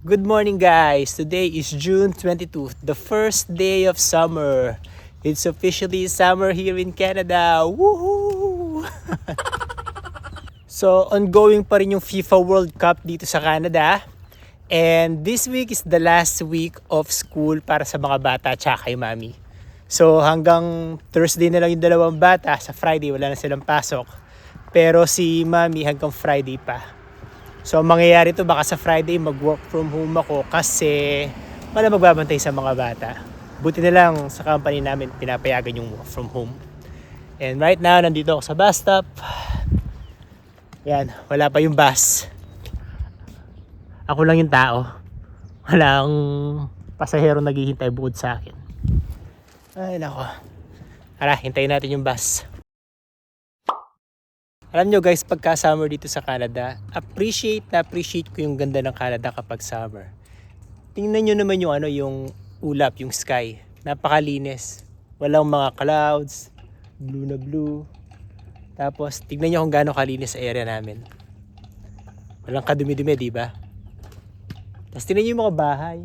Good morning guys! Today is June 22, the first day of summer. It's officially summer here in Canada. Woohoo! So ongoing pa rin yung FIFA World Cup dito sa Canada. And this week is the last week of school para sa mga bata tsaka kay mami. So hanggang Thursday na lang yung dalawang bata. Sa Friday wala na silang pasok. Pero si mami hanggang Friday pa. So mangyayari to baka sa Friday mag-work from home ako kasi wala magbabantay sa mga bata. Buti na lang sa company namin pinapayagan yung work from home. And right now nandito ako sa bus stop. Yan, wala pa yung bus. Ako lang yung tao. Walang pasahero naghihintay bukod sa akin. Ay nako. Tara, hintayin natin yung bus. Alam nyo guys, pagka summer dito sa Canada, appreciate ko yung ganda ng Canada kapag summer. Tingnan nyo naman yung ulap, yung sky. Napakalinis. Walang mga clouds, blue na blue. Tapos tingnan nyo kung gaano kalinis sa area namin. Walang kadumi-dumi, di ba? Tapos tingnan nyo yung mga bahay.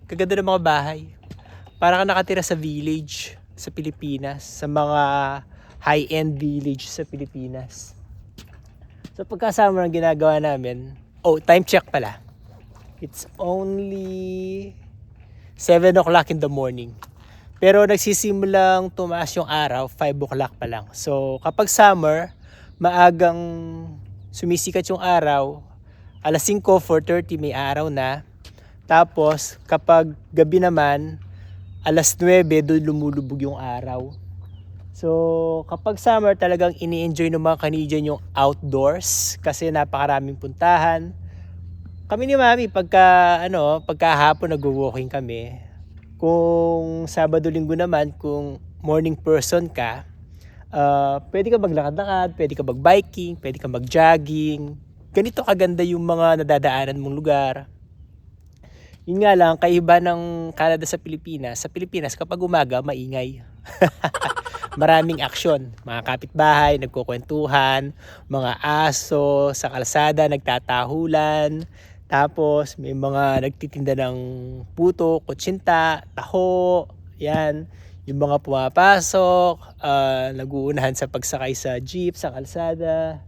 Kaganda ng mga bahay. Para ka nakatira sa village sa Pilipinas, sa mga high-end village sa Pilipinas. So pagka-summer ang ginagawa namin, time check pala. It's only 7 o'clock in the morning. Pero nagsisimulang tumaas yung araw, 5 o'clock pa lang. So kapag summer, maagang sumisikat yung araw, alas 5, 4:30 may araw na. Tapos kapag gabi naman, alas 9 doon lumulubog yung araw. So, kapag summer talagang ini-enjoy ng mga Canadian yung outdoors kasi napakaraming puntahan. Kami ni Mami pagka hapon nagwo-walking kami. Kung Sabado Linggo naman, kung morning person ka, pwede ka maglakad-lakad, pwede ka mag-biking, pwede ka mag-jogging. Ganito kaganda yung mga nadadaanan mong lugar. Yun nga lang, kaiba ng Canada sa Pilipinas. Sa Pilipinas, kapag umaga, maingay. Maraming aksyon. Mga kapitbahay, nagkukwentuhan, mga aso, sa kalsada, nagtatahulan. Tapos, may mga nagtitinda ng puto, kutsinta, taho. Yan. Yung mga pumapasok, naguunahan sa pagsakay sa jeep, sa kalsada.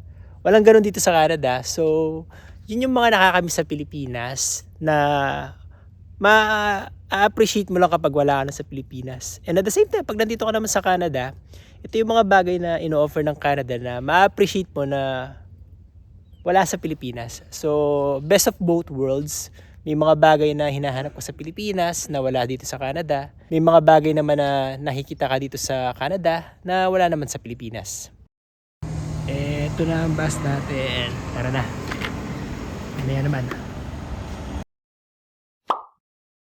Walang ganun dito sa Canada. So, yun yung mga nakakamiss sa Pilipinas na ma-appreciate mo lang kapag wala ka na sa Pilipinas. And at the same time, pag nandito ka naman sa Canada, ito yung mga bagay na ino-offer ng Canada na ma-appreciate mo na wala sa Pilipinas. So, best of both worlds. May mga bagay na hinahanap ko sa Pilipinas na wala dito sa Canada. May mga bagay naman na nakikita ka dito sa Canada na wala naman sa Pilipinas. Ito na ang bus natin. Tara na. Ano yan naman?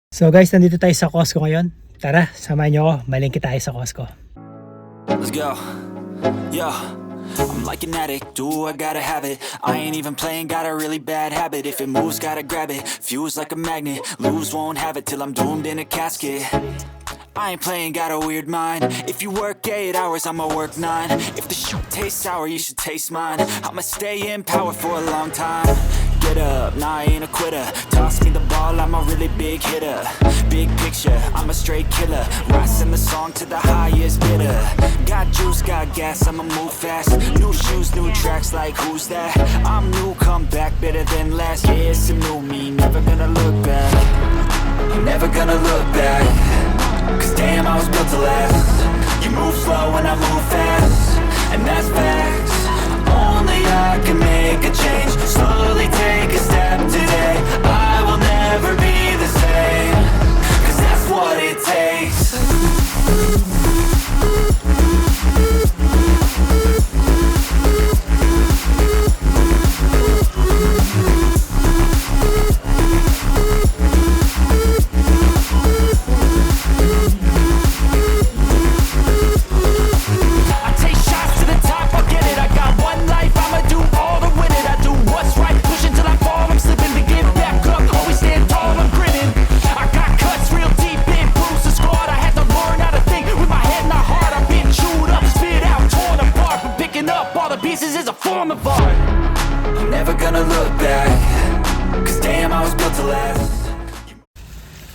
So guys, nandito tayo sa Costco ngayon. Tara, samahan nyo ako. Malingki tayo sa Costco. Let's go. Yeah. I'm like an addict, do I gotta have it. I ain't even playing, got a really bad habit. If it moves, gotta grab it. Fuse like a magnet, lose, won't have it till I'm doomed in a casket. I ain't playing, got a weird mind. If you work 8 hours, I'ma work 9. If the shoot tastes sour, you should taste mine. I'ma stay in power for a long time. Get up, nah, I ain't a quitter. Toss me the ball, I'm a really big hitter. Big picture, I'm a straight killer. Rising the song to the highest bidder. Got juice, got gas, I'ma move fast. New shoes, new tracks, like who's that? I'm new, come back, better than last. Yeah, it's a new me, never gonna look back. Never gonna look back. Cause damn, I was built to last. You move slow and I move fast. And that's facts. Only I can make a change. Slowly take a step today. I will never be the same. Cause that's what it takes. I take shots to the top, I'll get it. I got one life, I'ma do all to win it. I do what's right, pushing till I fall. I'm slipping to get back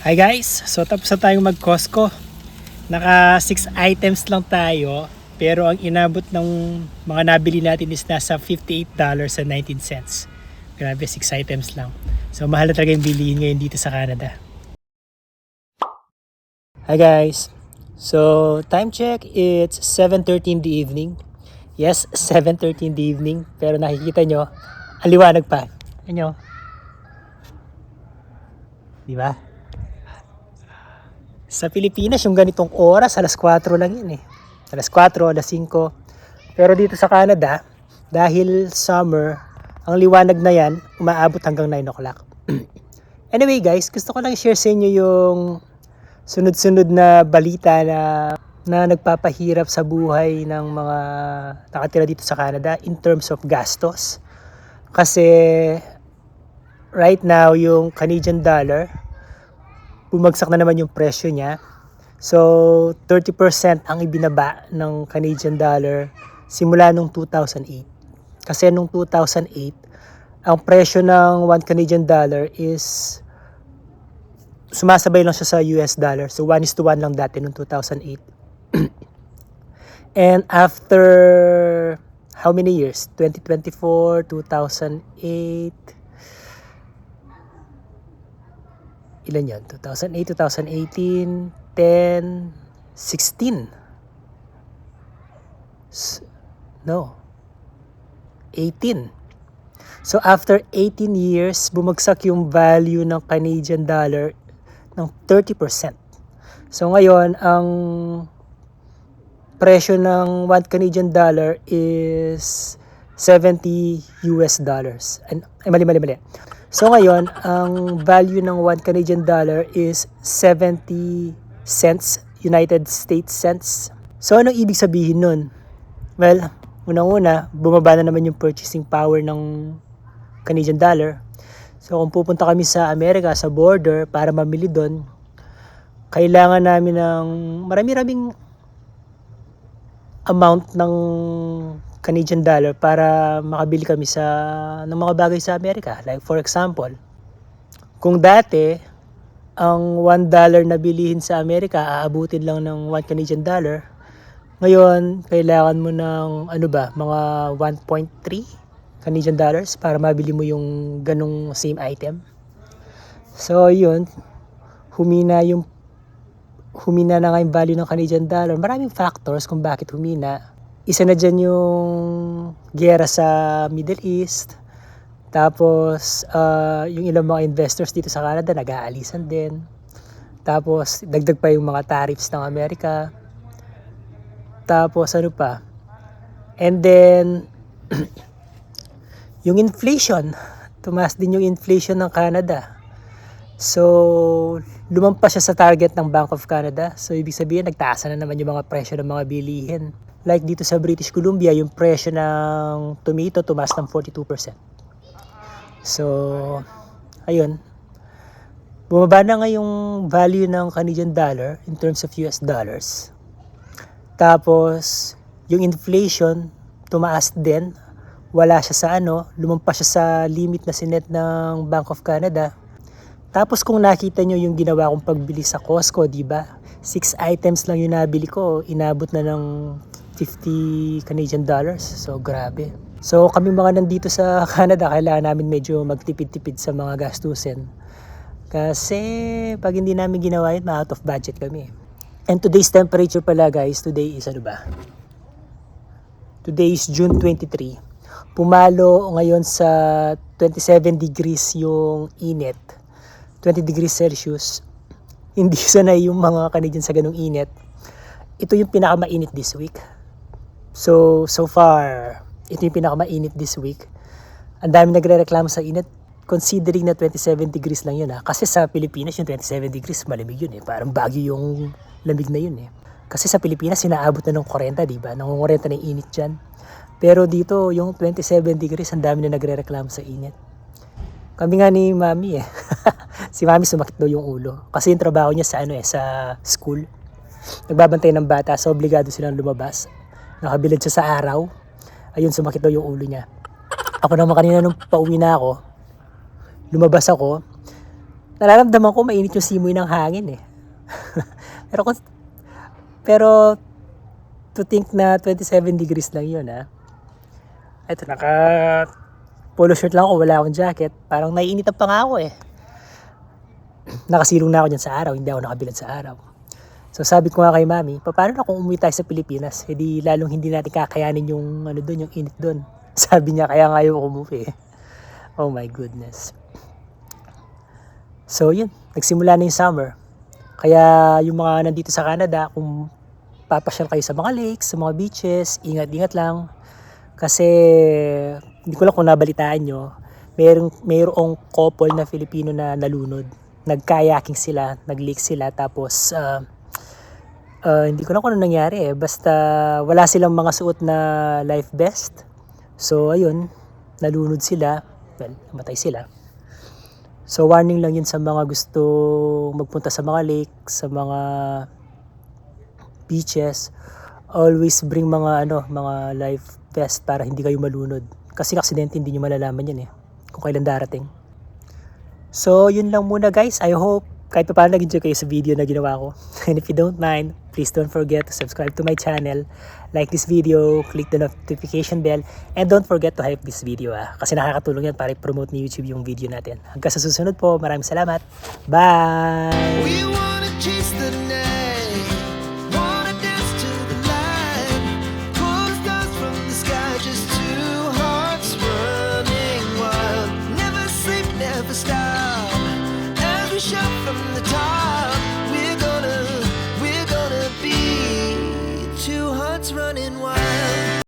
Hi guys! So tapos na tayong mag-Costco. Naka 6 items lang tayo. Pero ang inabot ng mga nabili natin is nasa $58.19. Grabe, 6 items lang. So mahal na talaga yung bilihin ngayon dito sa Canada. Hi guys! So time check, it's 7:30 in the evening. Yes, 7:30 in the evening. Pero nakikita nyo, ang liwanag pa. Ano? Di ba? Sa Pilipinas, yung ganitong oras, alas 4 lang yun eh. Alas 4, alas 5. Pero dito sa Canada, dahil summer, ang liwanag na yan, umaabot hanggang 9 o'clock. Anyway guys, gusto ko lang share sa inyo yung sunod-sunod na balita na nagpapahirap sa buhay ng mga nakatira dito sa Canada in terms of gastos. Kasi right now, yung Canadian dollar, bumagsak na naman yung presyo niya. So, 30% ang ibinaba ng Canadian dollar simula nung 2008. Kasi nung 2008, ang presyo ng 1 Canadian dollar is sumasabay lang siya sa US dollar. So, 1:1 lang dati nung 2008. And after how many years? 2024, 2008, ilan yun? 2008, 2018, 10, 16. No. 18. So after 18 years, bumagsak yung value ng Canadian dollar ng 30%. So ngayon, ang presyo ng 1 Canadian dollar is 70 US dollars. Ay, mali. So ngayon, ang value ng 1 Canadian dollar is 70 cents, United States cents. So anong ibig sabihin nun? Well, unang-una, bumaba na naman yung purchasing power ng Canadian dollar. So kung pupunta kami sa Amerika, sa border, para mamili doon, kailangan namin ng marami-raming amount ng Canadian dollar para makabili kami ng mga bagay sa Amerika. Like for example, kung dati ang $1 na bilihin sa Amerika aabutin lang ng 1 Canadian dollar, ngayon kailangan mo ng mga 1.3 Canadian dollars para mabili mo yung ganong same item. So yun, humina na nga yung value ng Canadian dollar. Maraming factors kung bakit humina. Isa na dyan yung giyera sa Middle East. Tapos, yung ilang mga investors dito sa Canada, nag-aalisan din. Tapos, dagdag pa yung mga tariffs ng Amerika. Tapos, ano pa? And then, yung inflation. Tumaas din yung inflation ng Canada. So, lumampas siya sa target ng Bank of Canada. So, ibig sabihin, nagtaas na naman yung mga presyo ng mga bilihin. Like dito sa British Columbia, yung presyo ng tomato tumaas ng 42%. So, ayun. Bumaba na nga yung value ng Canadian dollar in terms of US dollars. Tapos, yung inflation tumaas din. Wala siya sa lumampas siya sa limit na sinet ng Bank of Canada. Tapos kung nakita nyo yung ginawa kong pagbili sa Costco, di ba? 6 items lang yung nabili ko, inabot na ng 50 Canadian dollars. So grabe. So kami mga nandito sa Canada, kailangan namin medyo magtipid-tipid sa mga gastusin. Kasi pag hindi namin ginawa yun, out of budget kami. And today's temperature pala guys, today is Today is June 23. Pumalo ngayon sa 27 degrees yung init. 20 degrees Celsius. Hindi sanay yung mga Canadian sa ganung init. Ito yung pinakamainit this week. So far, ito yung pinakamainit this week. Ang dami nagre-reklamo sa init, considering na 27 degrees lang yun Kasi sa Pilipinas, yung 27 degrees, malamig yun Parang bagyo yung lamig na yun Kasi sa Pilipinas, sinaabot na ng 40, diba? Nangungurenta na yung init dyan. Pero dito, yung 27 degrees, ang dami na nagre-reklamo sa init. Kami nga ni Mami Si Mami sumakit daw yung ulo. Kasi yung trabaho niya sa sa school. Nagbabantay ng bata, so obligado silang lumabas. Nakabilad siya sa araw. Ayun, sumakit daw yung ulo niya. Ako naman kanina nung pauwi na ako, lumabas ako, nararamdaman ko mainit yung simoy ng hangin eh. pero to think na 27 degrees lang yun ha. Ito, naka polo shirt lang ako, wala akong jacket. Parang naiinitan pa nga ako eh. Nakasilong na ako dyan sa araw, hindi ako nakabilad sa araw. So sabi ko nga kay mami, paano na kung umuwi tayo sa Pilipinas? E di lalong hindi natin kakayanin yung ano doon, yung init doon. Sabi niya, kaya nga ayaw ko umuwi. Oh my goodness. So yun, nagsimula na yung summer. Kaya yung mga nandito sa Canada, kung papasyal kayo sa mga lakes, sa mga beaches, ingat-ingat lang. Kasi hindi ko lang kung nabalitaan nyo, mayroong couple na Filipino na nalunod. Nag-kayaking sila, nag-lake sila, tapos hindi ko na kung ano nangyari eh. Basta wala silang mga suot na life vest. So ayun, nalunod sila. Well, namatay sila. So warning lang yun sa mga gusto magpunta sa mga lake, sa mga beaches. Always bring mga life vest para hindi kayo malunod. Kasi aksidente hindi nyo malalaman yan eh. Kung kailan darating. So yun lang muna guys. I hope kahit pa paano nag-enjoy kayo sa video na ginawa ko. And if you don't mind, please don't forget to subscribe to my channel, like this video, click the notification bell, and don't forget to hype this video kasi nakakatulong yan para i-promote ni YouTube yung video natin. Hanggang sa susunod po, maraming salamat. Bye! We wanna chase the